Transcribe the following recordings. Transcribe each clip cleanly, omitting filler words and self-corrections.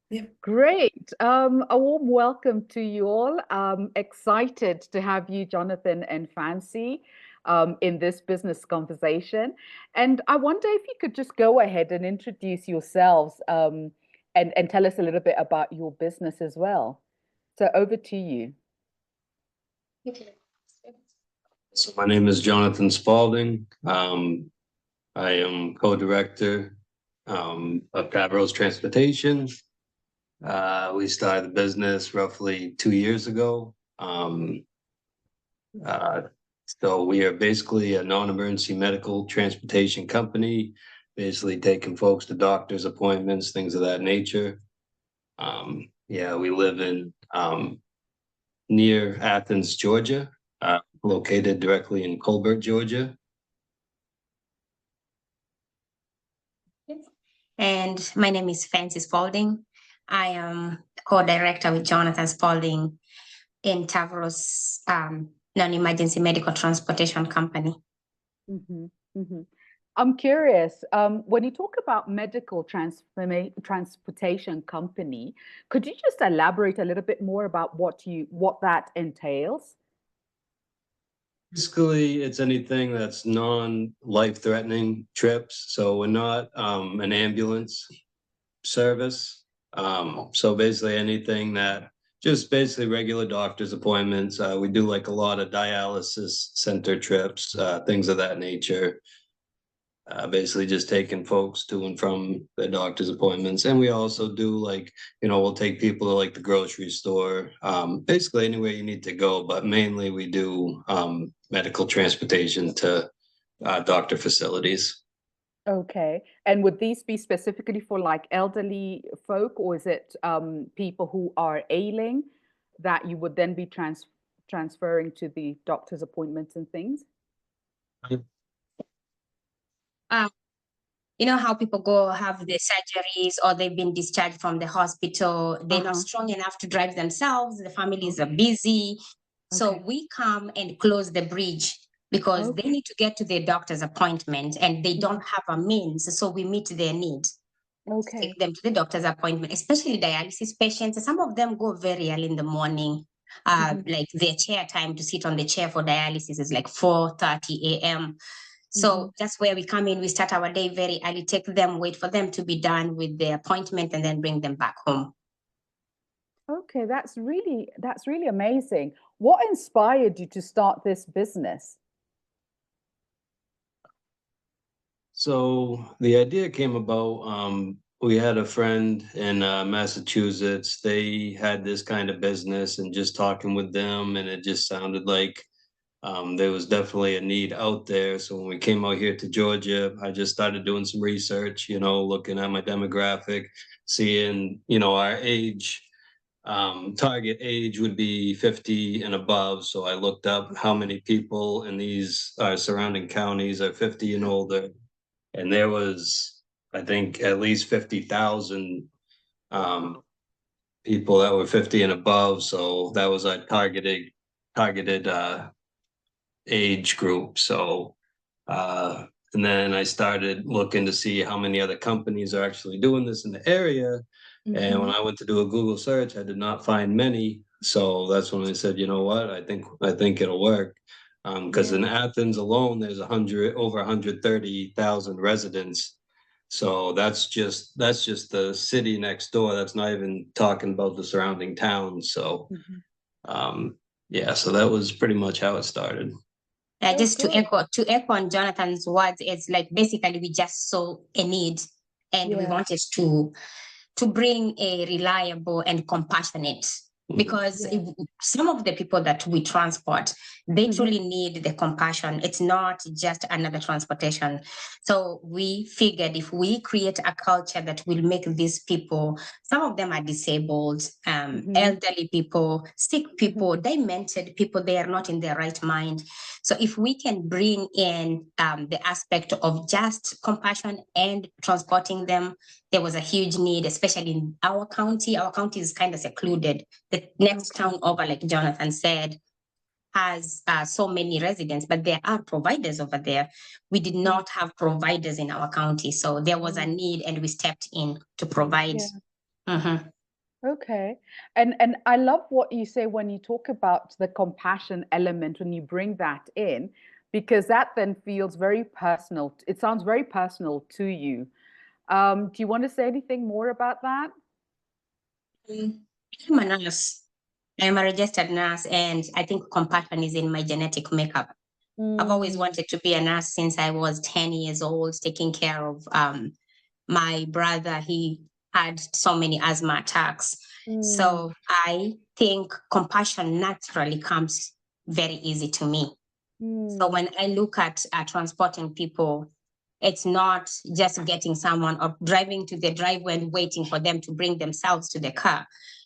Yeah. Great. A warm welcome to you all. Excited to have you, Jonathan and Fancy, in this business conversation. And I wonder if you could just go ahead and introduce yourselves, and tell us a little bit about your business as well. So over to you. Okay. So my name is Jonathan Spaulding. I am co-director of Favreau's Transportation. We started the business roughly 2 years ago. Uh, so we are basically a non-emergency medical transportation company, basically taking folks to doctor's appointments, things of that nature. Yeah, we live in near Athens, Georgia, located directly in Colbert, Georgia. And my name is Fancy Spaulding. I am co-director with Jonathan Spaulding in Tavros non-emergency medical transportation company. Hmm. Hmm. I'm curious, when you talk about medical transportation company, could you just elaborate a little bit more about what that entails? Basically, it's anything that's non-life threatening trips. So we're not an ambulance service. So basically anything that just basically regular doctor's appointments. We do like a lot of dialysis center trips, things of that nature. Basically just taking folks to and from their doctor's appointments. And we also do like, we'll take people to like the grocery store, basically anywhere you need to go, but mainly we do medical transportation to doctor facilities. Okay. And would these be specifically for like elderly folk, or is it people who are ailing that you would then be transferring to the doctor's appointments and things? Um, you know how people go have the surgeries or they've been discharged from the hospital, they're not Uh-huh. strong enough to drive themselves, the families are busy. So Okay. we come and close the bridge because they Okay. need to get to their doctor's appointment and they Mhm. don't have a means. So we meet their needs. Take Okay. them to the doctor's appointment, especially dialysis patients. Some of them go very early in the morning. Mhm. Like their chair time to sit on the chair for dialysis is like 4:30 a.m. Mhm. So that's where we come in. We start our day very early, take them, wait for them to be done with their appointment, and then bring them back home. Okay, that's really amazing. What inspired you to start this business? So the idea came about, we had a friend in Massachusetts. They had this kind of business and just talking with them, and it just sounded like there was definitely a need out there. So when we came out here to Georgia, I just started doing some research, looking at my demographic, seeing, our age. Target age would be 50 and above. So I looked up how many people in these surrounding counties are 50 and older, and there was, I think, at least 50,000 um, people that were 50 and above. So that was our targeted age group. So and then I started looking to see how many other companies are actually doing this in the area. And when Hmm. I went to do a Google search, I did not find many. So that's when I said, you know what, I think it'll work. Because in Yeah. Athens alone, there's over 130,000 residents. So that's just the city next door. That's not even talking about the surrounding towns. So Mhm. um, yeah, so that was pretty much how it started. Oh, Just to great. echo on Jonathan's words, it's like basically we just saw a need and we Yeah. wanted to bring a reliable and compassionate, Mhm. because Yeah. some of the people that we transport, they Hmm. truly need the compassion. It's not just another transportation. So we figured if we create a culture that will make these people, some of them are disabled, Hmm. elderly people, sick Hmm. people, demented people, they are not in their right mind. So if we can bring in the aspect of just compassion and transporting them, there was a huge need, especially in our county. Our county is kind of secluded. The next Okay. town over, like Jonathan said, has so many residents, but there are providers over there. We did Yeah. not have providers in our county. So there was a Oh, need and we stepped in to provide. yeah. Mhm. Okay. And I love what you say when you talk about the compassion element, when you bring that in, because that then feels very personal. It sounds very personal to you. Do you want to say anything more about that? Mm, I'm a nurse. I'm a registered nurse, and I think compassion is in my genetic makeup. I've always Mm, wanted to be a nurse since I was 10 years old, taking care of my brother. He had so many asthma attacks. mm, So I think compassion naturally comes very easy to me. So mm, when I look at transporting people, it's not just getting someone or driving to the driveway and waiting for them to bring themselves to the car.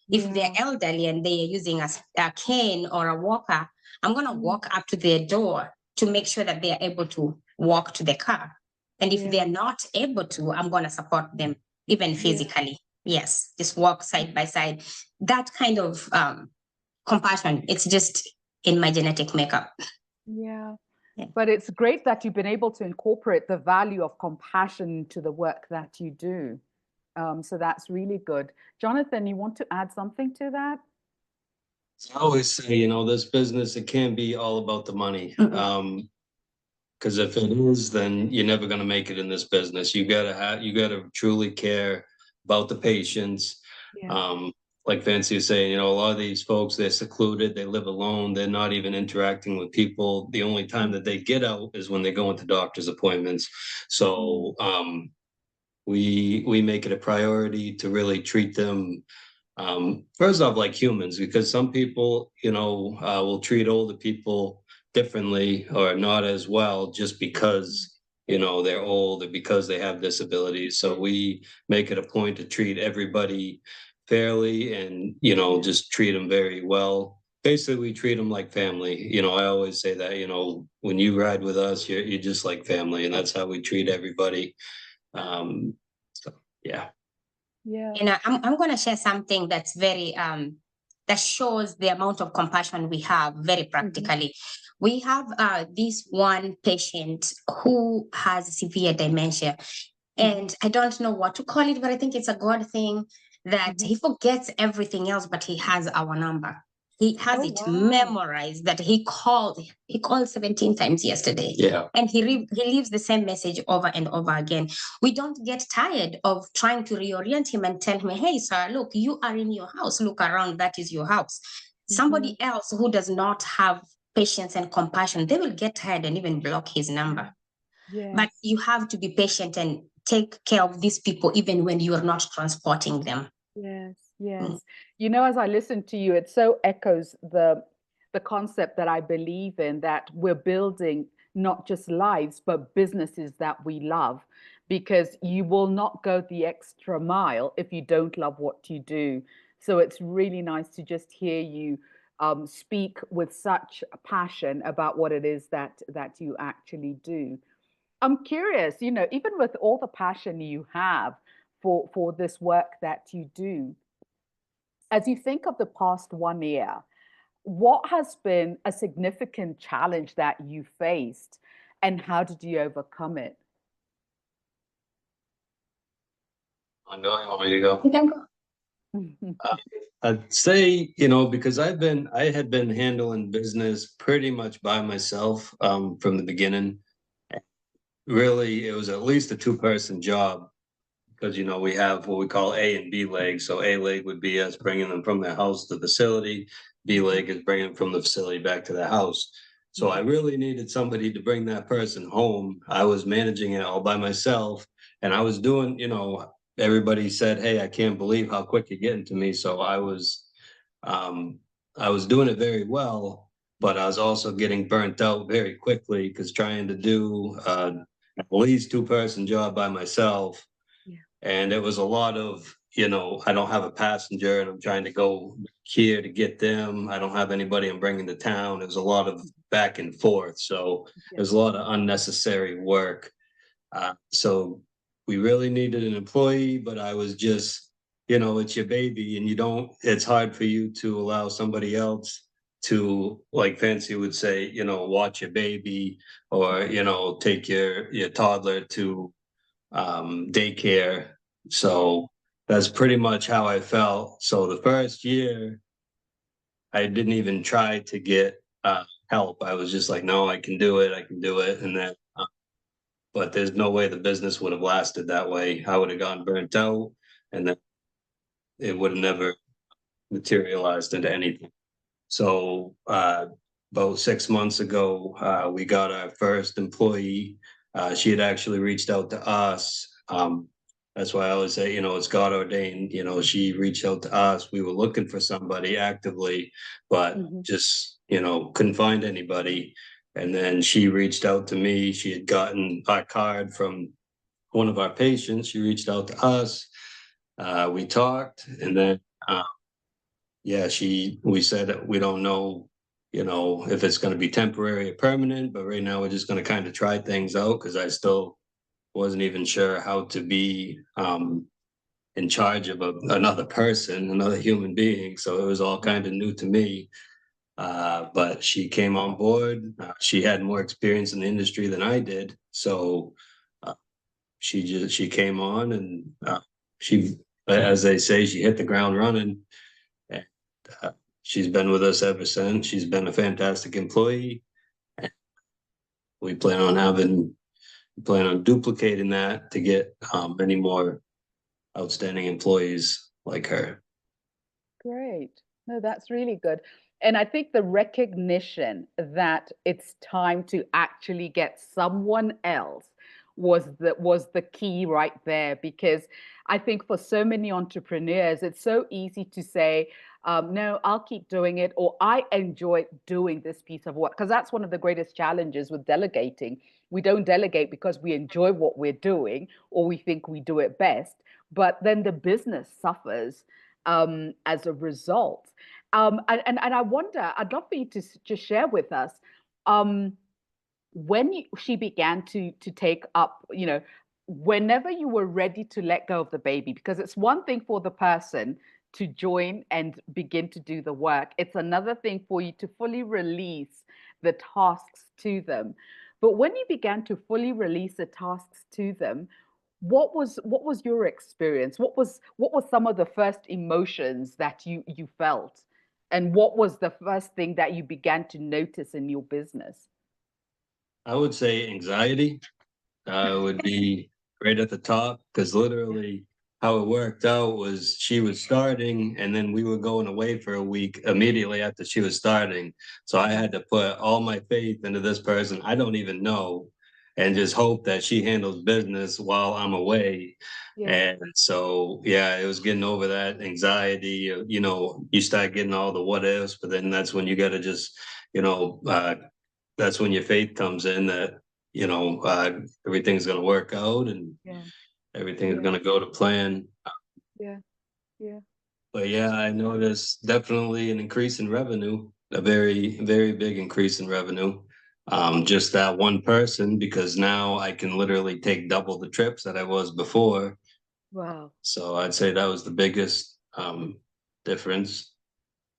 If they're yeah. elderly and they are using a cane or a walker, I'm going to Mm, walk up to their door to make sure that they are able to walk to the car. And if they're yeah. not able to, I'm going to support them even Yeah. physically. Yes, just walk side by side. That kind of compassion, it's just in my genetic makeup. Yeah. Yeah. But it's great that you've been able to incorporate the value of compassion into the work that you do. So that's really good. Jonathan, you want to add something to that? I always say, this business, it can't be all about the money. Mm-mm. Because if it is, then you're never going to make it in this business. You gotta truly care about the patients. Yeah. Um, like Fancy was saying, a lot of these folks, they're secluded, they live alone, they're not even interacting with people. The only time Mm, that they get out is when they go into doctor's appointments. mm, So we make it a priority to really treat them first off like humans, because some people will treat older people differently or not as well just because they're old or because they have disabilities. So we make it a point to treat everybody fairly and yeah. just treat them very well. Basically we treat them like family. I always say that when you ride with us, you're just like family, and that's how we treat everybody. So yeah. Yeah. You know, I'm going to share something that's very that shows the amount of compassion we have very Hmm. practically. We have this one patient who has severe dementia, Hmm. and I don't know what to call it, but I think it's a God thing that Hmm. he forgets everything else, but he has our number. He has Oh, it wow. memorized that he called 17 times yesterday. Yeah. And he leaves the same message over and over again. We don't get tired of trying to reorient him and tell him, hey, sir, look, you are in your house. Look around, that is your house. Hmm. Somebody else who does not have patience and compassion, they will get tired and even block his Yeah. number. But Yes. you have to be patient and take care of these people even when you are not transporting them. Yes, Mm. yes. As I listen to you, it so echoes the concept that I believe in, that we're building not just lives, but businesses that we love, because you will not go the extra mile if you don't love what you do. So it's really nice to just hear you speak with such passion about what it is that you actually do. I'm curious, even with all the passion you have for this work that you do, as you think of the past 1 year, what has been a significant challenge that you faced, and how did you overcome it? I'm going. Want me to go? You can go. Uh, I'd say, because I had been handling business pretty much by myself from the beginning. Really, it was at least a two-person job because, we have what we call A and B legs. So A leg would be us bringing them from their house to the facility. B Mhm, leg is bringing them from the facility back to the house. So I mhm, really needed somebody to bring that person home. I was managing it all by myself, and I was doing, everybody said, "Hey, I can't believe how quick you're getting to me." So um, I was doing it very well, but I was also getting burnt out very quickly because trying to do at least two-person job by myself, yeah, and it was a lot of, I don't have a passenger and I'm trying to go here to get them. I don't have anybody I'm bringing to town. It was a lot of back and forth. So yeah, there's a lot of unnecessary work. So we really needed an employee, but I was just, it's your baby and it's hard for you to allow somebody else to, like Fancy would say, watch your baby or, take your toddler to daycare. So that's pretty much how I felt. So the first year, I didn't even try to get help. I was just like, no, I can do it. I can do it. And then, but there's no way the business would have lasted that way. I would have gotten burnt out, and then it would have never materialized into anything. So about 6 months ago, we got our first employee. She had actually reached out to us. That's why I always say, it's God ordained. She reached out to us. We were looking for somebody actively, but Mhm. just, couldn't find anybody. And then she reached out to me. She had gotten a card from one of our patients. She reached out to us. We talked, and then yeah, we said that we don't know, if it's going to be temporary or permanent, but right now we're just going to kind of try things out because I still wasn't even sure how to be in charge of another person, another human being. So it was all kind of new to me. But she came on board. She had more experience in the industry than I did. So uh, she came on, and she, as they say, she hit the ground running. And uh, she's been with us ever since. She's been a fantastic employee. And we plan on duplicating that to get many more outstanding employees like her. Great. No, that's really good. And I think the recognition that it's time to actually get someone else was the key right there, because I think for so many entrepreneurs, it's so easy to say, no, I'll keep doing it, or I enjoy doing this piece of work. Because that's one of the greatest challenges with delegating. We don't delegate because we enjoy what we're doing or we think we do it best, but then the business suffers as a result. And I wonder, I'd love for you to just share with us um, when she began to take up, whenever you were ready to let go of the baby, because it's one thing for the person to join and begin to do the work. It's another thing for you to fully release the tasks to them. But when you began to fully release the tasks to them, what was your experience? What was some of the first emotions that you felt? And what was the first thing that you began to notice in your business? I would say anxiety would be right at the top because literally how it worked out was she was starting and then we were going away for a week immediately after she was starting. So I had to put all my faith into this person I don't even know and just hope that she handles business while I'm away. Yeah, And so, yeah, it was getting over that anxiety. You start getting all the what ifs, but then that's when you got to just, you know, uh, that's when your faith comes in that everything's going to work out and yeah, everything is yeah, going to go to plan. yeah, yeah. But yeah, I noticed definitely an increase in revenue, a very, very big increase in revenue. Just that one person, because now I can literally take double the trips that I was before. Wow. So I'd say that was the biggest difference.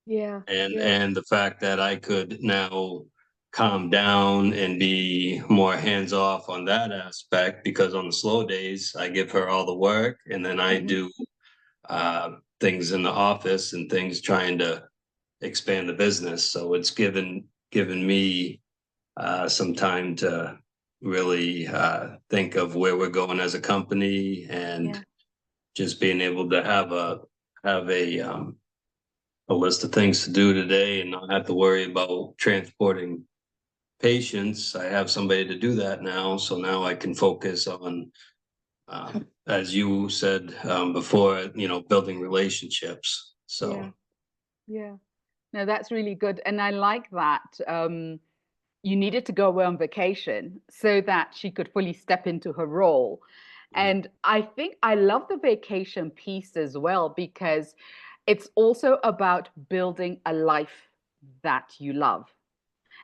Yeah, and yeah. and the fact that I could now calm down and be more hands off on that aspect because on the slow days I give her all the work and then I Hmm. do things in the office and things trying to expand the business. So it's given me some time to really think of where we're going as a company and Yeah, just being able to have a list of things to do today and not have to worry about transporting patients. I have somebody to do that now. So now I can focus on, as you said before, building relationships. yeah, So yeah. No, that's really good. And I like that. You needed to go away on vacation so that she could fully step into her role. And I think I love the vacation piece as well because it's also about building a life that you love.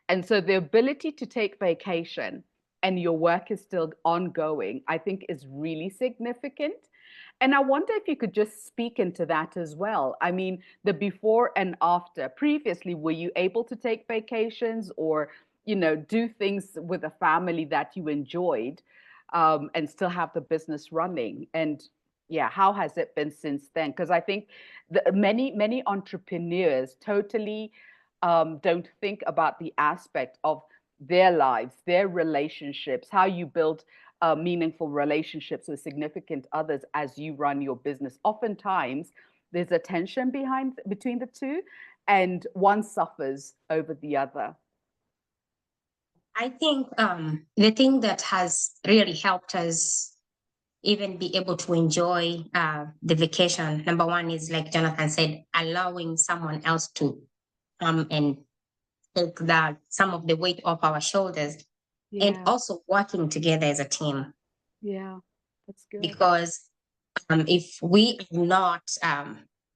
And so the ability to take vacation and your work is still ongoing, I think is really significant. And I wonder if you could just speak into that as well. I mean, the before and after. Previously, were you able to take vacations or, do things with a family that you enjoyed and still have the business running? And Yeah, how has it been since then? Because I think many entrepreneurs totally don't think about the aspect of their lives, their relationships, how you build meaningful relationships with significant others as you run your business. Oftentimes, there's a tension between the two, and one suffers over the other. I think the thing that has really helped us even be able to enjoy the vacation, number one is, like Jonathan said, allowing someone else to come and take that some of the weight off our shoulders, and Yeah, also working together as a team. yeah, that's good. Because if we are not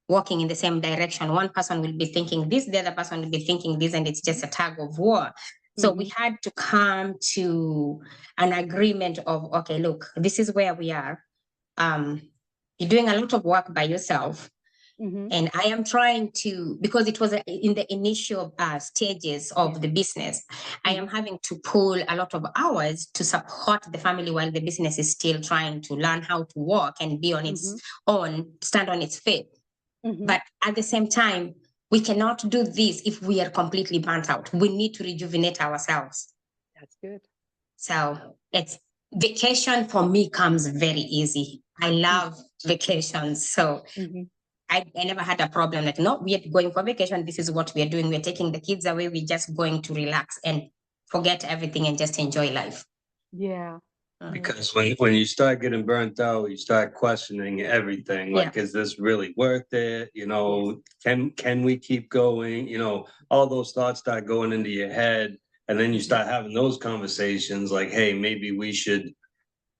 walking in the same direction, one person will be thinking this, the other person will be thinking this, and it's just a tug of war. So we had to come to an agreement of, okay, look, this is where we are. You're doing a lot of work by yourself. And I am trying to, because it was in the initial stages of the business, I am having to pull a lot of hours to support the family while the business is still trying to learn how to walk and be on its own, stand on its feet. But at the same time, we cannot do this if we are completely burnt out. We need to rejuvenate ourselves. That's good. So it's vacation for me comes very easy. I love vacations. So I never had a problem like, no, we are going for vacation. This is what we are doing. We're taking the kids away. We're just going to relax and forget everything and just enjoy life. Yeah. Because when you start getting burnt out, you start questioning everything. Like, is this really worth it? You know, can we keep going? You know, all those thoughts start going into your head. And then you start having those conversations like, hey, maybe we should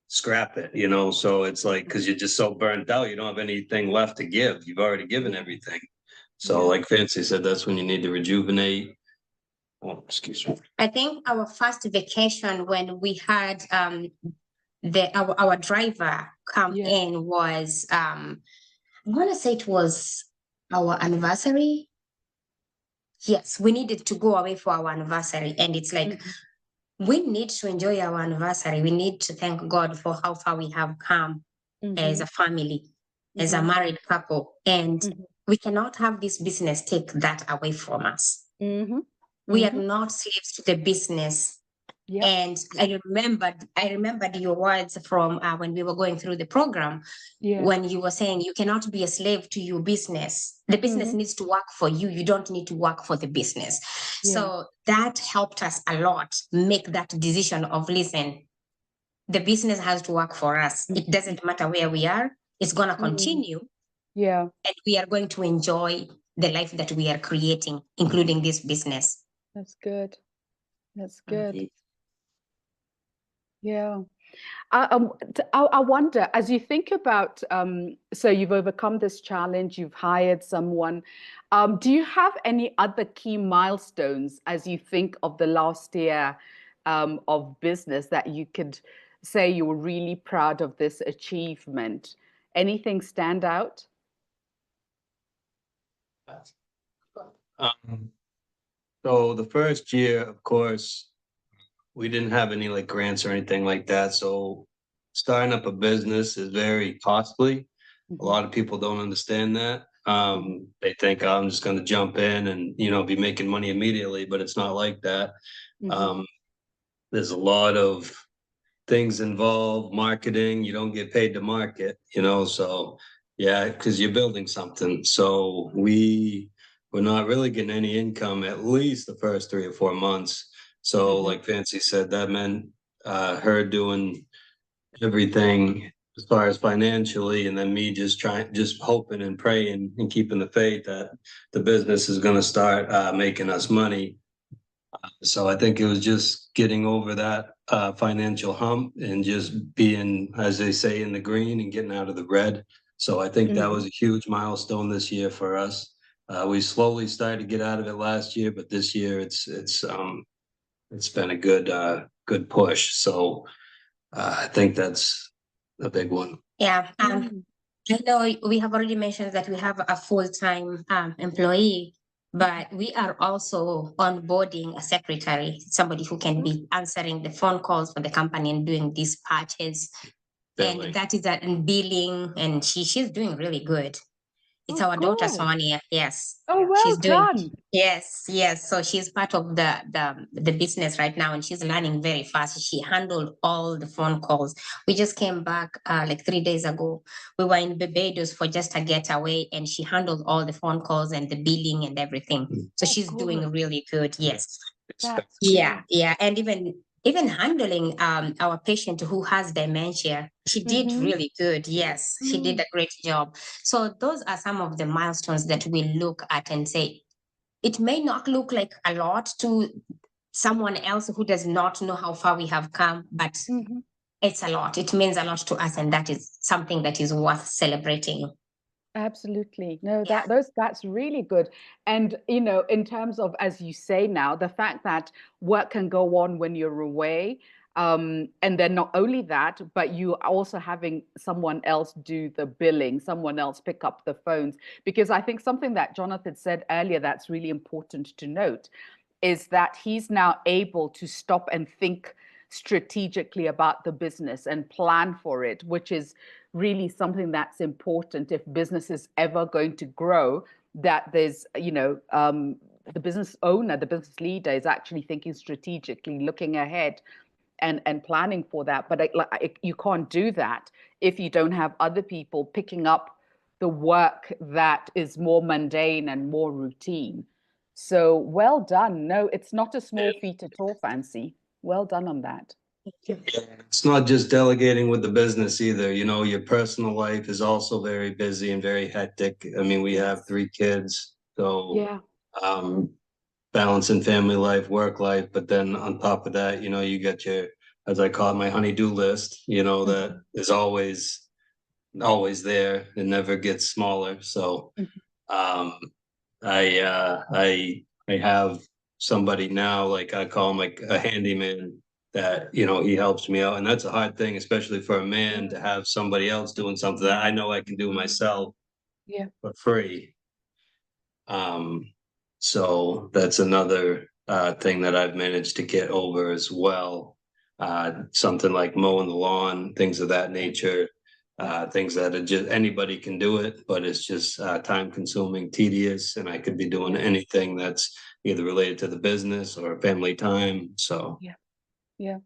scrap it, you know? So it's like, because you're just so burnt out, you don't have anything left to give. You've already given everything. So like Fancy said, that's when you need to rejuvenate. Oh, excuse me. I think our first vacation when we had our driver come in was I'm gonna say it was our anniversary. Yes, we needed to go away for our anniversary, and it's like we need to enjoy our anniversary. We need to thank God for how far we have come as a family, as a married couple, and we cannot have this business take that away from us. We are not slaves to the business. And I remembered your words from when we were going through the program, when you were saying you cannot be a slave to your business. The business needs to work for you. You don't need to work for the business. So that helped us a lot make that decision of, listen, the business has to work for us. It doesn't matter where we are. It's going to continue. And we are going to enjoy the life that we are creating, including this business. That's good. That's good. Yeah. I wonder, as you think about, so you've overcome this challenge, you've hired someone. Do you have any other key milestones as you think of the last year of business that you could say you were really proud of this achievement? Anything stand out? So the first year, of course, we didn't have any like grants or anything like that. So starting up a business is very costly. A lot of people don't understand that. They think, oh, I'm just going to jump in and, you know, be making money immediately, but it's not like that. There's a lot of things involved, marketing. You don't get paid to market, you know, so yeah, because you're building something. So we're not really getting any income at least the first 3 or 4 months. So like Fancy said, that meant her doing everything as far as financially, and then me just hoping and praying and keeping the faith that the business is going to start making us money. So I think it was just getting over that financial hump and just being, as they say, in the green and getting out of the red. So I think that was a huge milestone this year for us. We slowly started to get out of it last year, but this year it's been a good push. So I think that's a big one. Yeah. I know we have already mentioned that we have a full-time employee, but we are also onboarding a secretary, somebody who can be answering the phone calls for the company and doing dispatches. Billing. And that is that in billing, and she's doing really good. It's Oh, our daughter good. Sonia. Yes, Oh, she's well doing. done. Yes. So she's part of the business right now, and she's learning very fast. She handled all the phone calls. We just came back like 3 days ago. We were in Barbados for just a getaway, and she handled all the phone calls and the billing and everything. So Oh, she's doing good. really good. Yes. That's Yeah, good. yeah, and even handling our patient who has dementia, she did Mm-hmm. really good. Yes, she did a great job. So those are some of the milestones that we look at and say it may not look like a lot to someone else who does not know how far we have come, but Mm-hmm. it's a lot. It means a lot to us, and that is something that is worth celebrating. Absolutely. No, Yeah. that's really good. And in terms of, as you say now, the fact that work can go on when you're away, and then not only that, but you are also having someone else do the billing, someone else pick up the phones. Because I think something that Jonathan said earlier that's really important to note is that he's now able to stop and think strategically about the business and plan for it, which is really something that's important if business is ever going to grow, that there's, the business owner, the business leader is actually thinking strategically, looking ahead and planning for that. But you can't do that if you don't have other people picking up the work that is more mundane and more routine. So well done. No, it's not a small feat at all, Fancy. Well done on that. It's not just delegating with the business either. Your personal life is also very busy and very hectic. I mean, we have 3 kids, so Yeah. um, balancing family life, work life, but then on top of that, you get your, as I call it, my honey-do list, that is always there. It never gets smaller. So um I have somebody now, like I call him like a handyman, that he helps me out, and that's a hard thing, especially for a man, to have somebody else doing something that I know I can do myself Yeah. for free. So that's another thing that I've managed to get over as well. Something like mowing the lawn, things of that nature, things that are just anybody can do it, but it's just time consuming, tedious, and I could be doing Yeah. anything that's either related to the business or family time. So Yeah. Yeah.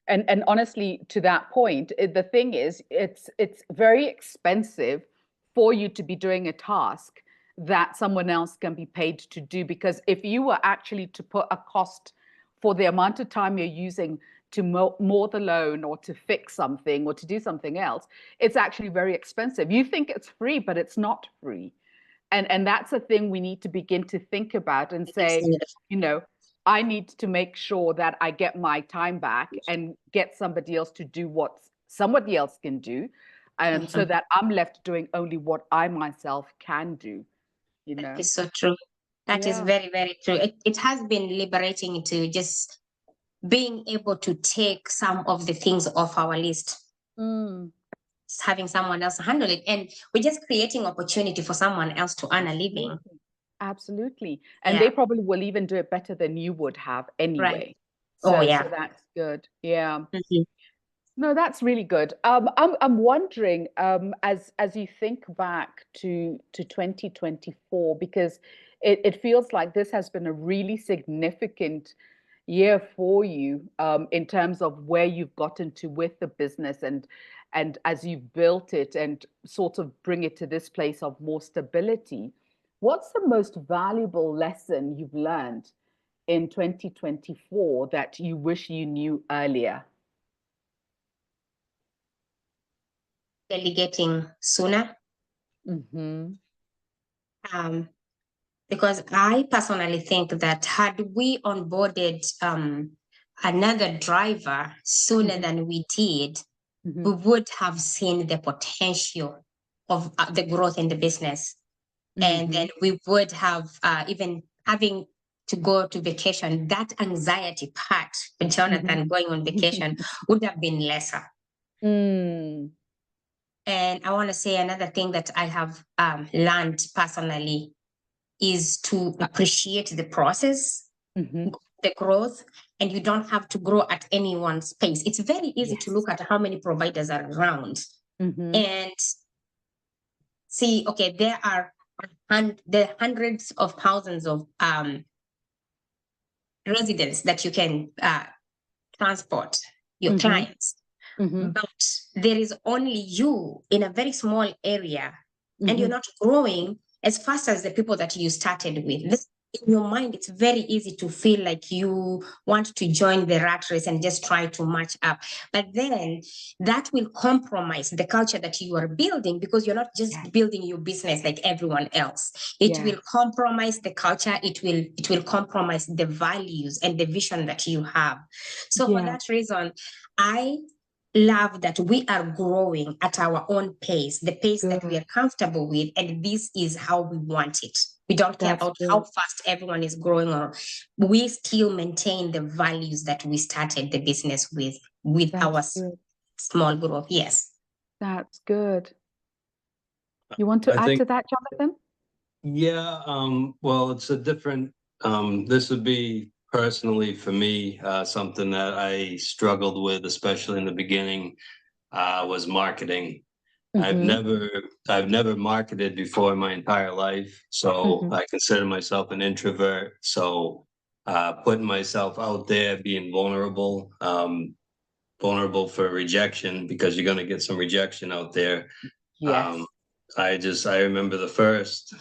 And honestly, to that point, the thing is, it's very expensive for you to be doing a task that someone else can be paid to do. Because if you were actually to put a cost for the amount of time you're using to mow the lawn or to fix something or to do something else, it's actually very expensive. You think it's free, but it's not free. And that's a thing we need to begin to think about and say, you know, I need to make sure that I get my time back and get somebody else to do what somebody else can do, so that I'm left doing only what I myself can do, you That know. is so true. That is Yeah. very, very true. It has been liberating to just being able to take some of the things off our list, Mm, having someone else handle it. And we're just creating opportunity for someone else to earn a living. absolutely. Absolutely. And they Yeah, probably will even do it better than you would have right. anyway. Oh, So yeah. that's good. Yeah. Mhm. No, that's really good. I'm wondering, as you think back to 2024, because it feels like this has been a really significant year for you, in terms of where you've gotten to with the business, and as you've built it and sort of bring it to this place of more stability. What's the most valuable lesson you've learned in 2024 that you wish you knew earlier? Delegating sooner. Mm-hmm. Um, because I personally think that had we onboarded another driver sooner Mm-hmm. than we did, Mm-hmm. we would have seen the potential of the growth in the business. And Mm-hmm. then we would have even having to go to vacation, that anxiety part with Mm-hmm. Jonathan going on vacation would have been lesser. Mm. And I want to say another thing that I have learned personally is to appreciate the process, Mm-hmm. the growth, and you don't have to grow at any one space. It's very easy to look at how many providers are around and see, okay, there are hundreds of thousands of residents that you can transport your clients. But there is only you in a very small area, and you're not growing as fast as the people that you started with. This, in your mind, it's very easy to feel like you want to join the rat race and just try to match up. But then that will compromise the culture that you are building, because you're not just building your business like everyone else. It will compromise the culture. It will compromise the values and the vision that you have. So for that reason, I love that we are growing at our own pace, the pace that we are comfortable with, and this is how we want it. We don't care about how fast everyone is growing, or we still maintain the values that we started the business with our small group. Yes. That's good. You want to add to that, Jonathan? Yeah, well, it's a different, this would be personally for me, something that I struggled with, especially in the beginning, was marketing. I've never marketed before in my entire life, so I consider myself an introvert. So putting myself out there, being vulnerable, vulnerable for rejection, because you're gonna get some rejection out there. I remember the first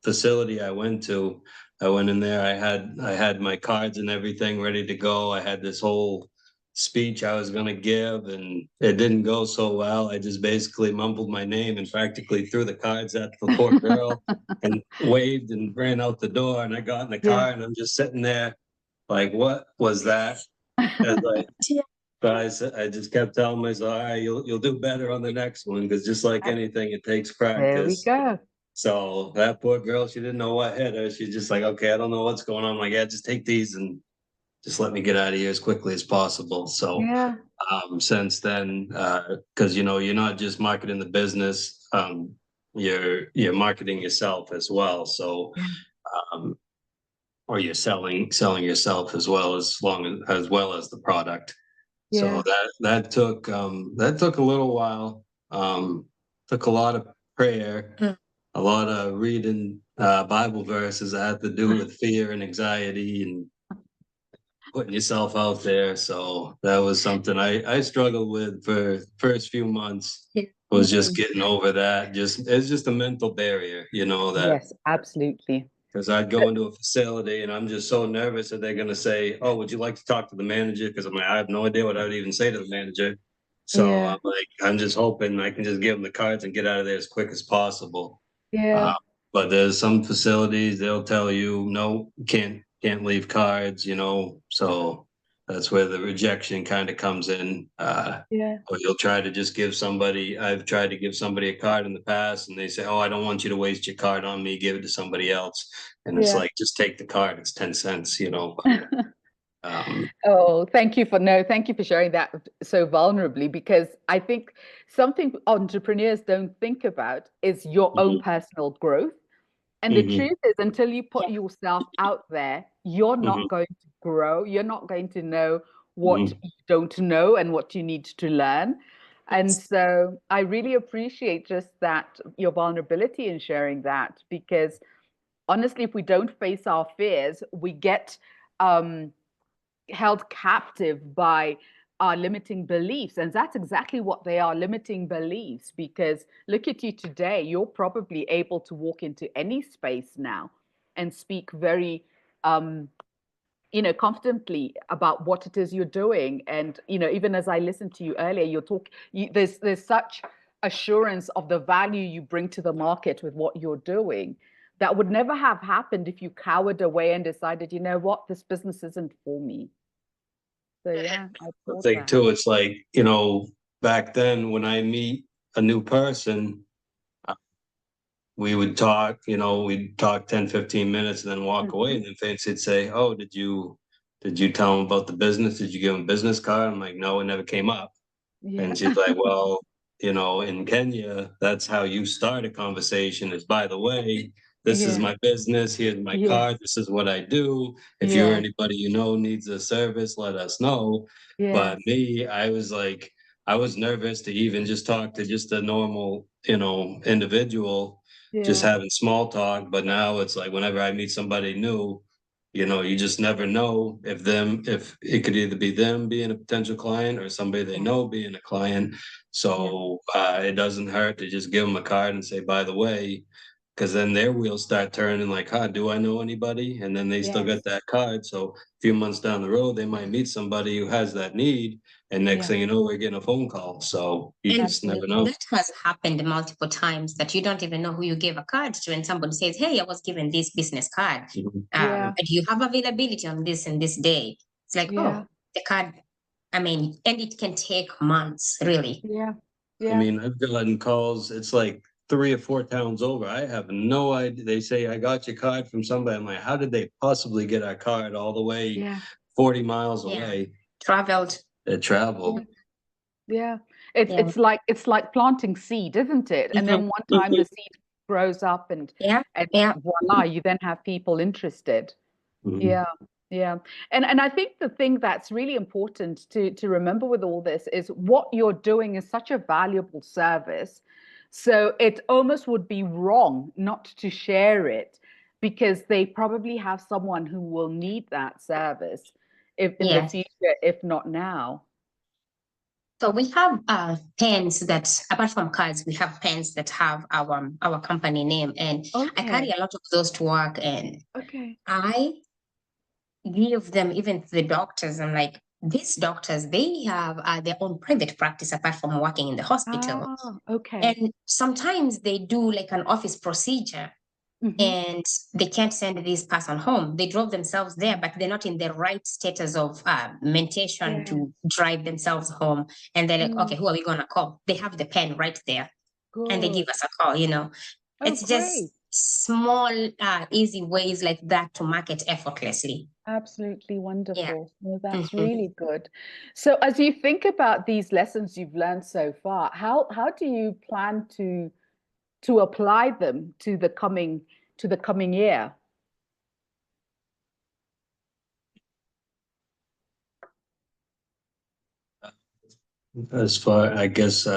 facility I went to. I went in there, I had my cards and everything ready to go. I had this whole speech I was gonna give, and it didn't go so well. I just basically mumbled my name and practically threw the cards at the poor girl and waved and ran out the door, and I got in the car and I'm just sitting there like, what was that? As I just kept telling myself, all right, you'll do better on the next one, because just like anything, it takes practice. There we go. So that poor girl, she didn't know what hit her. She's just like, okay, I don't know what's going on. I'm like, yeah, just take these and just let me get out of here as quickly as possible. So since then, because you're not just marketing the business, you're marketing yourself as well. So or you're selling yourself as well as the product. So that took a little while. Took a lot of prayer, a lot of reading Bible verses that had to do with fear and anxiety and putting yourself out there. So that was something I struggled with for the first few months. Was just getting over that. It's just a mental barrier, that. Yes, absolutely. Because I'd go into a facility and I'm just so nervous that they're going to say, oh, would you like to talk to the manager? Because I'm like, I have no idea what I would even say to the manager. So I'm like, I'm just hoping I can just give them the cards and get out of there as quick as possible. But there's some facilities, they'll tell you, no, can't leave cards, so that's where the rejection kind of comes in. Or you'll try to just I've tried to give somebody a card in the past and they say, oh, I don't want you to waste your card on me, give it to somebody else. And it's like, just take the card, it's 10 cents, Oh, thank you for sharing that so vulnerably, because I think something entrepreneurs don't think about is your own personal growth. And the truth is, until you put yourself out there, you're not going to grow. You're not going to know what you don't know and what you need to learn. And so I really appreciate just that, your vulnerability in sharing that, because honestly, if we don't face our fears, we get held captive by our limiting beliefs. And that's exactly what they are, limiting beliefs. Because look at you today, you're probably able to walk into any space now and speak very confidently about what it is you're doing. And even as I listened to you earlier, there's such assurance of the value you bring to the market with what you're doing that would never have happened if you cowered away and decided, you know what, this business isn't for me. So I think too, it's like, back then when I meet a new person, we would talk, we'd talk 10, 15 minutes and then walk away. And then Fancy would say, oh, did you tell them about the business? Did you give them a business card? I'm like, no, it never came up. And she's like, well, in Kenya, that's how you start a conversation is, by the way, this is Yeah. my business. Here's my Yes. card. This is what I do. If you're Yes. anybody you know needs a service, let us know. But Yes. me, I was like, I was nervous to even just talk to just a normal, individual, just Yeah. having small talk. But now it's like whenever I meet somebody new, you just never know if it could either be them being a potential client or somebody they Yes. know being a client. Yeah. So it doesn't hurt to just give them a card and say, by the way, because then their wheels start turning like, do I know anybody? And then they still Yes. got that card. So a few months down the road, they might meet somebody who has that need. And next Yeah. thing you know, we're getting a phone call. So you And just never know. Absolutely. that has happened multiple times that you don't even know who you gave a card to, and somebody says, "Hey, I was given this business card. Mhm. Yeah. Do you have availability on this and this day?" It's like, Yeah. oh, the card. I mean, and it can take months, really. Yeah. I Yeah. mean, I've gotten calls, it's like 3 or 4 towns over. I have no idea. They say, I got your card from somebody. I'm like, how did they possibly get our card all the way Yeah. 40 miles Yeah, away? traveled. It Yeah. traveled. Yeah. It's Yeah, it's like it's like planting seed, isn't it? And then mhm, one time Mhm. the seed grows up yeah, and yeah, voila, you then have people interested. Mhm. Yeah, yeah. And I think the thing that's really important to remember with all this is what you're doing is such a valuable service. So it almost would be wrong not to share it because they probably have someone who will need that service if in the yes. future, if not now. So we have pens that, apart from cards, we have pens that have our company name, and I carry Okay. a lot of those to work, and Okay. I give them even to the doctors. I'm like, these doctors, they have their own private practice apart from working in the hospital. Ah, okay. And sometimes they do like an office procedure Hmm. and they can't send this person home. They drove themselves there, but they're not in the right status of mentation Yes. to drive themselves home. And they're like, okay, Mm, who are we going to call? They have the pen right there and they give good. us a call. Oh, It's great. just small, easy ways like that to market effortlessly. Absolutely Yeah. wonderful. Well, that's Mhm. really good. So, as you think about these lessons you've learned so far, how do you plan to apply them to the coming year? As far, I guess,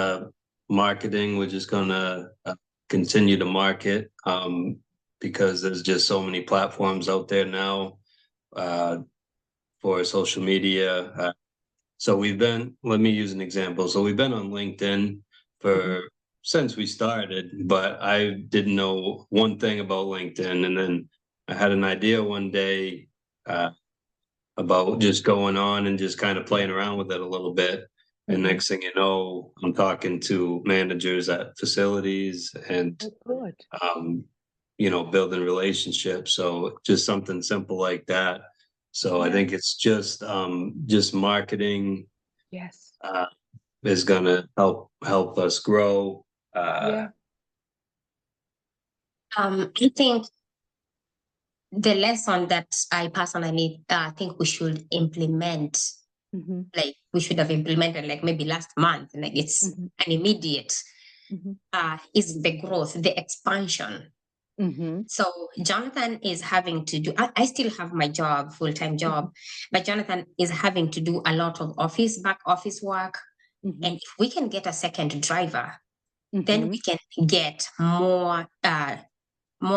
marketing, we're just gonna continue to market because there's just so many platforms out there now uh, for social media. So let me use an example. So we've been on LinkedIn Mhm. for since we started, but I didn't know one thing about LinkedIn. And then I had an idea one day uh, about just going on and just kind of playing around with it a little bit. And Mhm. next thing you know, I'm talking to managers at facilities and, Oh, good. um, building relationships. So just something simple like that. So I Yeah. think it's just marketing Yes. uh, is gonna help us grow. Uh, Yeah. I think the lesson that I personally think we should implement, Hmm. like we should have implemented like maybe last month, like it's Hmm. an immediate, Hmm. is the growth, the expansion. Hmm. So Jonathan is having to do, I still have my job, full-time job, but Jonathan is having to do a lot of back office work. Hmm. And if we can get a second driver, then Hmm. we can get more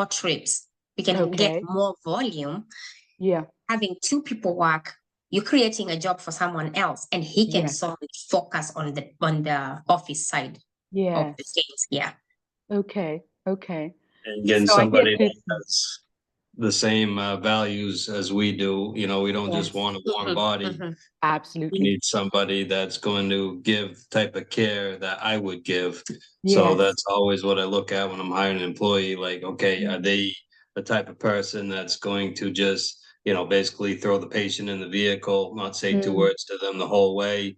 trips. We can get Okay. more volume. Yeah. Having two people work, you're creating a job for someone else, and he can Yes. solely focus on the office side of the Yes. things. Yeah. Okay. Okay. and getting So I hear somebody that this. has the same values as we do. We don't just Yes. want a warm Mhm, body. mhm. We Absolutely. need somebody that's going to give type of care that I would give. So Yes. that's always what I look at when I'm hiring an employee. Like, okay, are Mm. they the type of person that's going to just, basically throw the patient in the vehicle, not say two Mm. words to them the whole way,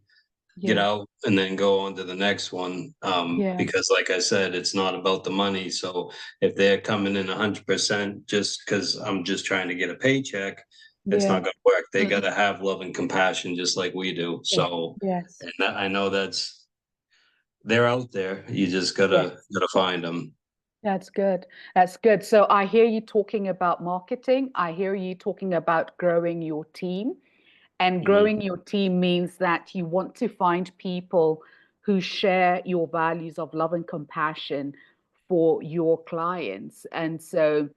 get Yes. out, and then go on to the next one. Yes. Because like I said, it's not about the money. So if they're coming in 100% just because I'm just trying to get a paycheck, it's not Yeah. going to work. They got Mhm. to have love and compassion just like we do. Yeah. So, Yes. and I know they're out there. You just gotta Yes. find them. That's good. That's good. So I hear you talking about marketing. I hear you talking about growing your team. And Mhm. growing your team means that you want to find people who share your values of love and compassion for your clients. And so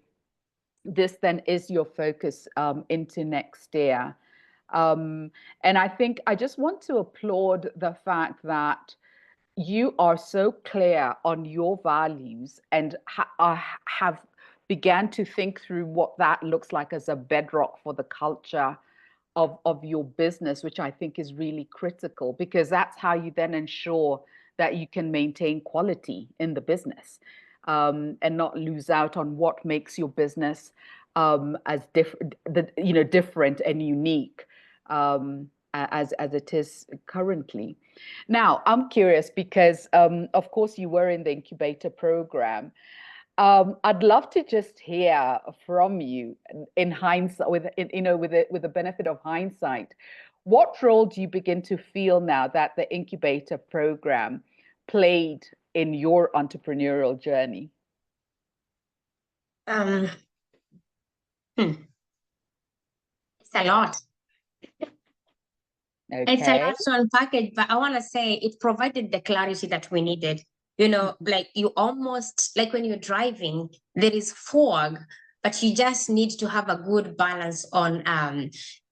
this then is your focus into next year. Um, and I think I just want to applaud the fact that you are so clear on your values and have began to think through what that looks like as a bedrock for the culture of your business, which I think is really critical because that's how you then ensure that you can maintain quality in the business, and not lose out on what makes your business as different, different and unique, as it is currently. Now, I'm curious because, of course, you were in the incubator program. I'd love to just hear from you in hindsight, with the benefit of hindsight. What role do you begin to feel now that the incubator program played in your entrepreneurial journey? Um, hmm, it's a lot. It's a Okay. lot to unpack it, but I want to say it provided the clarity that we needed. Mhm. Like you almost like when you're driving, there is fog, but you just need to have a good balance on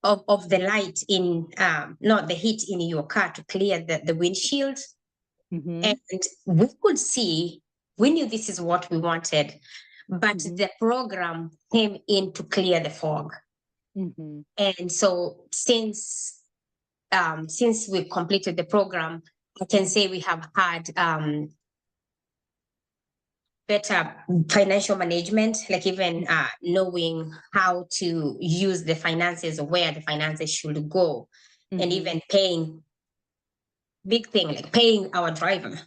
of the light in not the heat in your car to clear the windshield. And Mhm. we could see, we knew this is what we wanted, but Mhm. the program came in to clear the fog. Mhm. And so since we've completed the program, I can say we have had better financial management, like even knowing how to use the finances or where the finances should go, and Mhm. even paying big thing like paying our driver.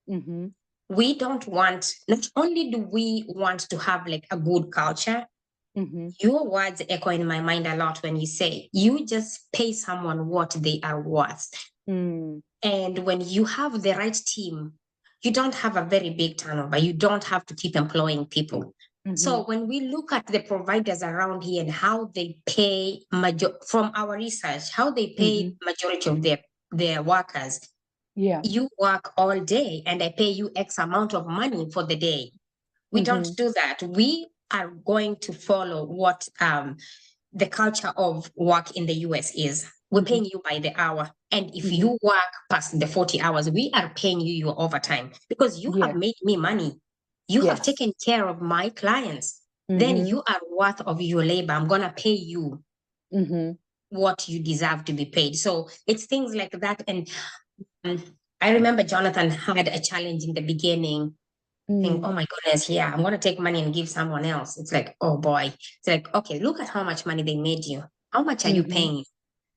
Mhm. We don't want, not only do we want to have like a good culture, Mhm. your words echo in my mind a lot when you say you just pay someone what they are worth. Mm. And when you have the right team, you don't have a very big turnover. You don't have to keep employing people. So Mhm. when we look at the providers around here and how they pay from our research, how they pay Mhm. majority of their workers, Yeah. you work all day and I pay you X amount of money for the day. We don't Mhm. do that. We are going to follow what the culture of work in the US is. We're Mhm. paying you by the hour. And if Mhm. you work past the 40 hours, we are paying you your overtime because you have Yes. made me money. You have Yes. taken care of my clients. Then Mhm. you are worth of your labor. I'm going to pay you Mhm. what you deserve to be paid. So it's things like that. And um, I remember Jonathan had a challenge in the beginning think, Mm. oh my goodness, yeah, I'm going to take money and give someone else. It's like, oh boy. It's like, okay, look at how much money they made you. How much are you Mhm. paying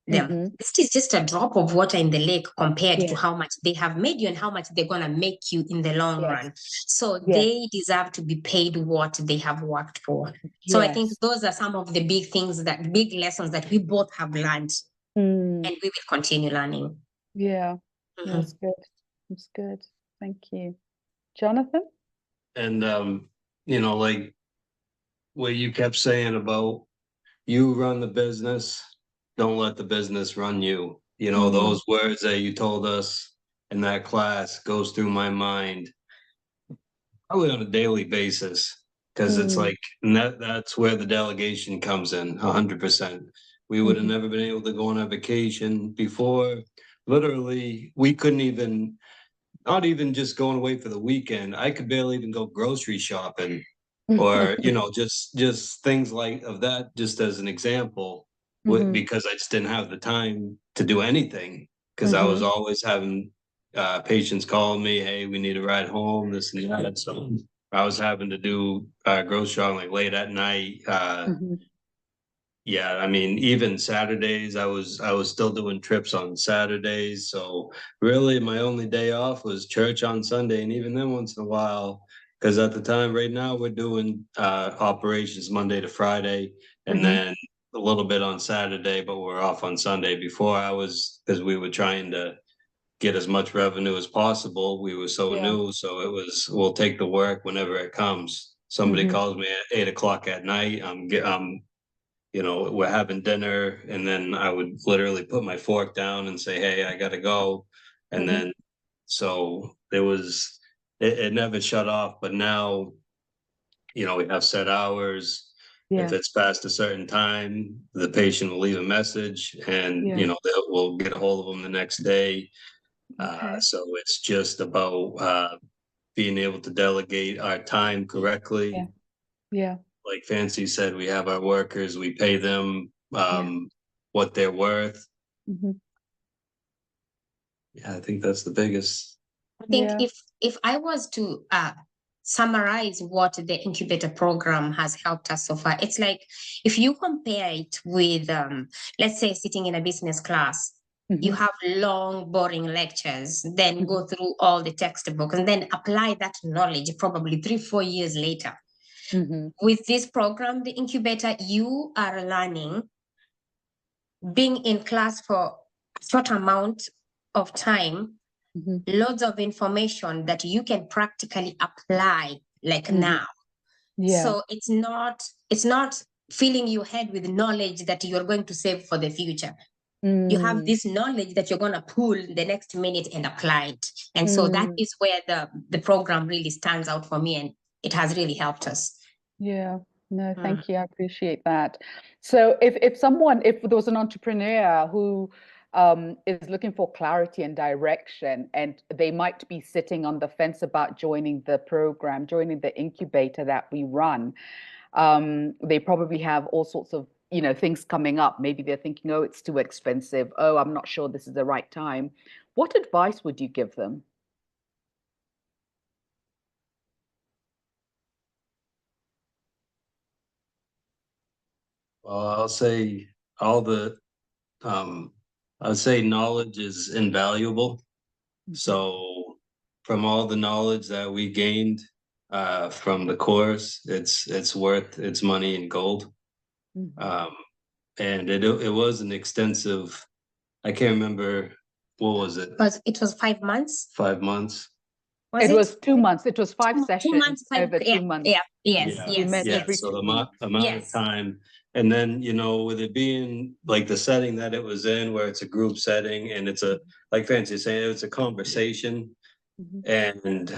them? Mhm. This is just a drop of water in the lake compared to Yes. how much they have made you and how much they're going to make you in the long Yes. run. So Yes. they deserve to be paid what they have worked for. So I think Yes. those are some of the big things big lessons that we both have learned Mm. and we will continue learning. Yeah. That's Mhm. good. That's good. Thank you. Jonathan? And like what you kept saying about you run the business, don't let the business run you. Mm. Those words that you told us in that class goes through my mind probably on a daily basis because it's Mm. like that's where the delegation comes in 100%. We would have Mhm. never been able to go on a vacation before. Literally, we couldn't even, not even just going away for the weekend. I could barely even go grocery shopping or just things like of that, just as an example, Mhm. because I just didn't have the time to do anything because I was Mhm. always having patients calling me, hey, we need a ride home, this and that. So I was having to do grocery shopping like late at night. Mhm. Yeah, I mean, even Saturdays, I was still doing trips on Saturdays. So really, my only day off was church on Sunday, and even then, once in a while, because at the time, right now, we're doing operations Monday to Friday, and Mhm. then a little bit on Saturday, but we're off on Sunday. Before I was, because we were trying to get as much revenue as possible. We were so new, so it was, we'll take the work whenever it comes. Somebody calls me at 8 o'clock at night. We're having dinner, and then I would literally put my fork down and say, "Hey, I gotta go," and then so it never shut off. But now, we have set hours. If it's past a certain time, the patient will leave a message, and we'll get a hold of them the next day. So it's just about being able to delegate our time correctly. Yeah. Like Fancy said, we have our workers, we pay them what they're worth. Yeah, I think that's the biggest. I think if I was to summarize what the incubator program has helped us so far, it's like if you compare it with, let's say, sitting in a business class, you have long, boring lectures, then go through all the textbooks and then apply that knowledge probably 3-4 years later. With this program, the incubator, you are learning, being in class for a short amount of time, loads of information that you can practically apply like now. So it's not filling your head with knowledge that you're going to save for the future. You have this knowledge that you're going to pull the next minute and apply it. And so that is where the program really stands out for me, and it has really helped us. Yeah. No, thank you. I appreciate that. So if there was an entrepreneur who is looking for clarity and direction, and they might be sitting on the fence about joining the program, joining the incubator that we run, they probably have all sorts of things coming up. Maybe they're thinking, oh, it's too expensive. Oh, I'm not sure this is the right time. What advice would you give them? Well, I'll say I'd say knowledge is invaluable. So from all the knowledge that we gained from the course, it's worth its money in gold. And it was an extensive, I can't remember, what was it? It was 5 months. 5 months. It was 2 months. It was 5 sessions 2 months, over 2 months. Yes. You met every so 2 the months. amount of time, and then with it being like the setting that it was in, where it's a group setting, and it's like Fancy saying, it's a conversation, and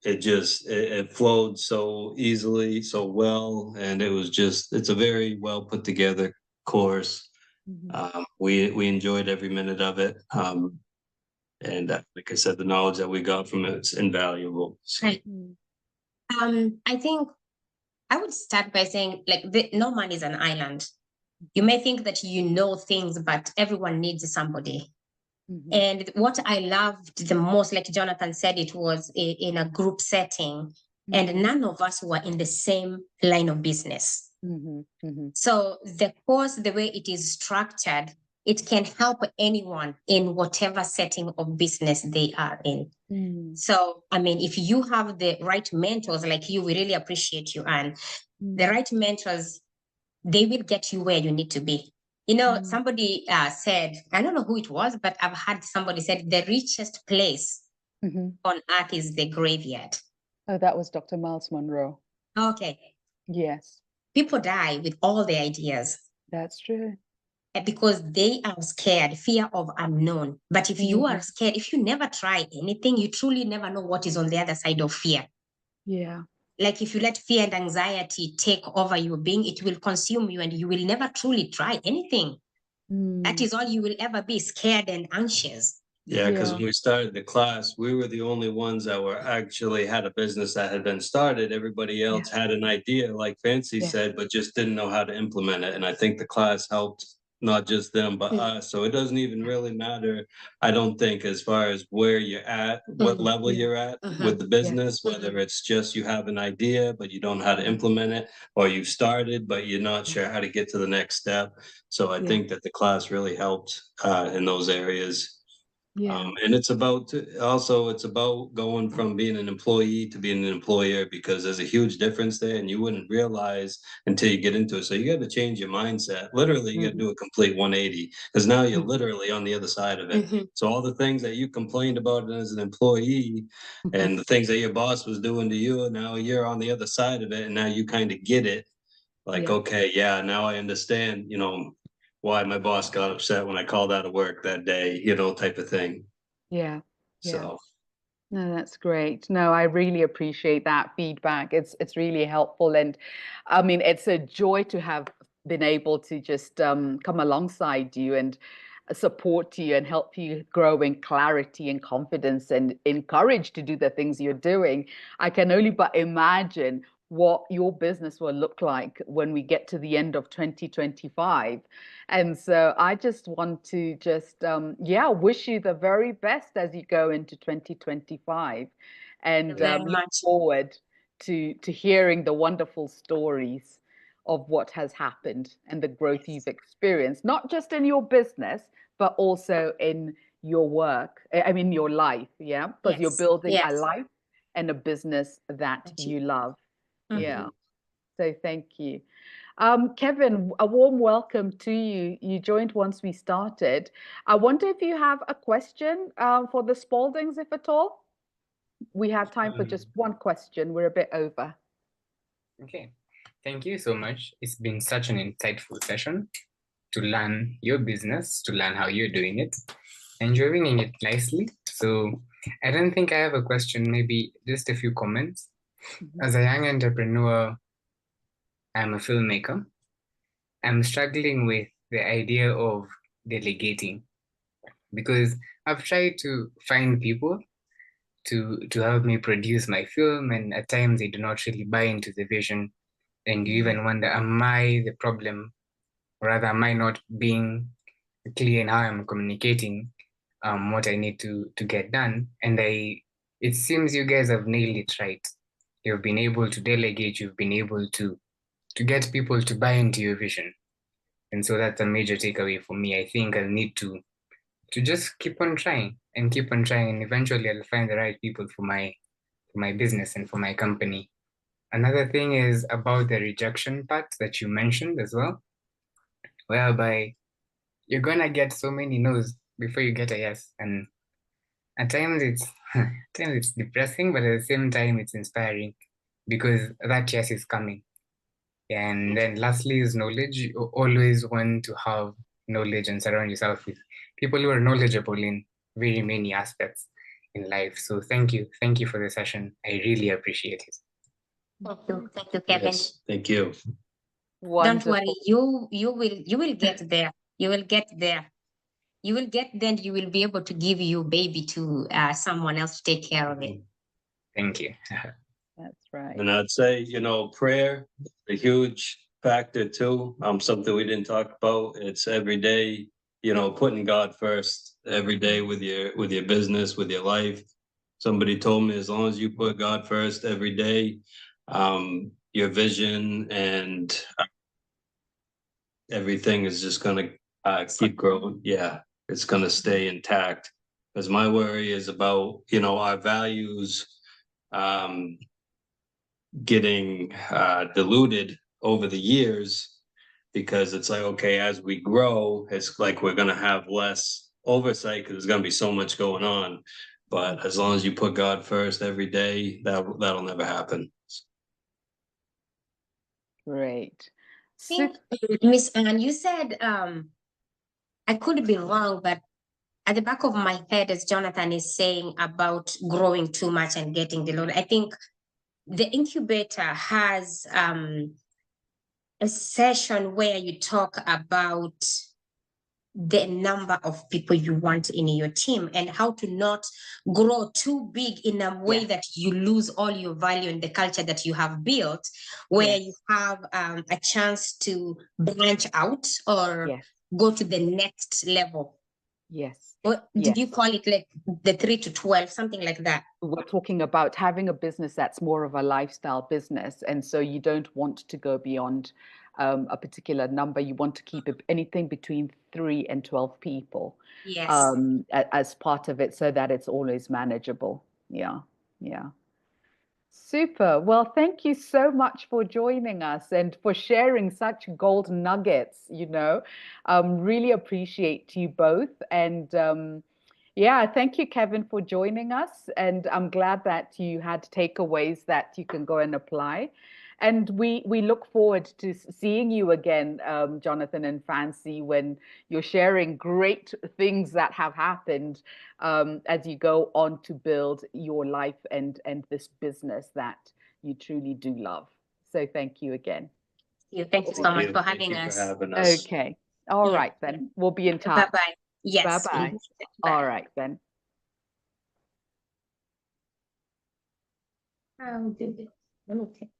it flowed so easily, so well, and it's a very well put together course. We enjoyed every minute of it. And like I said, the knowledge that we got from it's invaluable. So. I think I would start by saying, no man is an island. You may think that you know things, but everyone needs somebody. And what I loved the most, like Jonathan said, it was in a group setting, and none of us were in the same line of business. So the course, the way it is structured, it can help anyone in whatever setting of business they are in. So, I mean, if you have the right mentors like you, we really appreciate you. And the right mentors, they will get you where you need to be. Somebody said, I don't know who it was, but I've heard somebody said the richest place on earth is the graveyard. Oh, that was Dr. Miles Monroe. Okay. Yes. People die with all their ideas. That's true. Because they are scared, fear of unknown. But if you are scared, if you never try anything, you truly never know what is on the other side of fear. Yeah. Like if you let fear and anxiety take over your being, it will consume you and you will never truly try anything. That is all you will ever be, scared and anxious. Yeah, because when we started the class, we were the only ones that were actually had a business that had been started. Everybody else had an idea, like Fancy said, but just didn't know how to implement it. And I think the class helped not just them, but us. So it doesn't even really matter, I don't think, as far as where you're at, what level you're at with the business, whether it's just you have an idea, but you don't know how to implement it, or you've started, but you're not sure how to get to the next step. So I think that the class really helped in those areas. Yeah. And it's about going from being an employee to being an employer, because there's a huge difference there, and you wouldn't realize until you get into it. So you got to change your mindset. Literally, you got to Mhm. do a complete 180, because now you're Mhm. literally on the other side of it. Mhm. So all the things that you complained about as an employee and the things that your boss was doing to you, now you're on the other side of it, and now you kind of get it. Like, Yeah. okay, yeah, now I understand, why my boss got upset when I called out of work that day, type of thing. Yeah. Yeah. So, No, that's great. No, I really appreciate that feedback. It's really helpful, and I mean, it's a joy to have been able to just come alongside you and support you and help you grow in clarity and confidence and encourage to do the things you're doing. I can only but imagine what your business will look like when we get to the end of 2025. And so I just want to just, yeah, wish you the very best as you go into 2025, and Very look much. forward to hearing the wonderful stories of what has happened and the growth you've experienced, not just in your business, but also in your work, I mean, your life. Yeah. Because you're Yes. building a Yes. life and a business that Thank you. you love. Yeah. Mhm. So thank you. Kevin, a warm welcome to you. You joined once we started. I wonder if you have a question for the Spauldings, if at all. We have time for just one question. We're a bit over. Okay, thank you so much. It's been such an insightful session to learn your business, to learn how you're doing it, enjoying it nicely. So I don't think I have a question, maybe just a few comments. As a young entrepreneur, I'm a filmmaker. I'm struggling with the idea of delegating because I've tried to find people to help me produce my film, and at times they do not really buy into the vision. And you even wonder, am I the problem? Or rather, am I not being clear in how I'm communicating what I need to get done? And it seems you guys have nailed it right. You've been able to delegate, you've been able to get people to buy into your vision. And so that's a major takeaway for me. I think I'll need to just keep on trying and keep on trying, and eventually I'll find the right people for my business and for my company. Another thing is about the rejection part that you mentioned as well, whereby you're gonna get so many no's before you get a yes. And at times it's depressing, but at the same time it's inspiring because that yes is coming. And then lastly is knowledge. You always want to have knowledge and surround yourself with people who are knowledgeable in very many aspects in life. So thank you. Thank you for the session. I really appreciate it. Thank you, Kevin. yes, thank you. Don't worry, Wonderful. you will get there. You will get there. You will get then you will be able to give your baby to someone else to take care of it. Thank you. That's right. And I'd say, prayer, a huge factor too. Something we didn't talk about. It's every day, putting God first every day with your business, with your life. Somebody told me, as long as you put God first every day, your vision and everything is just gonna keep growing. Yeah, it's gonna stay intact. Because my worry is about, our values um getting diluted over the years, because it's like, okay, as we grow, it's like we're going to have less oversight because there's going to be so much going on. But as long as you put God first every day, that'll never happen. Great. I think, Miss Anne, you said I could be wrong, but at the back of my head, as Jonathan is saying about growing too much and getting the load, I think the incubator has a session where you talk about the number of people you want in your team and how to not grow too big in a way Yes. that you lose all your value and the culture that you have built, where Yes. you have a chance to branch out or Yes. go to the next level. Yes. What did you Yes. call it? Like the 3 to 12, something like that. We're talking about having a business that's more of a lifestyle business. And so you don't want to go beyond a particular number. You want to keep it anything between 3 and 12 people Yes. as part of it, so that it's always manageable. Yeah, yeah. Super. Well, thank you so much for joining us and for sharing such gold nuggets, you know. Really appreciate you both. And yeah, thank you, Kevin, for joining us. And I'm glad that you had takeaways that you can go and apply. And we look forward to seeing you again, Jonathan and Fancy, when you're sharing great things that have happened as you go on to build your life and this business that you truly do love. So thank you again. Thank you so much for having Thank you us. for having us. Okay. All Yeah. right, then. We'll be in touch. Bye-bye. Yes. Bye-bye. Bye. All right, then. Okay.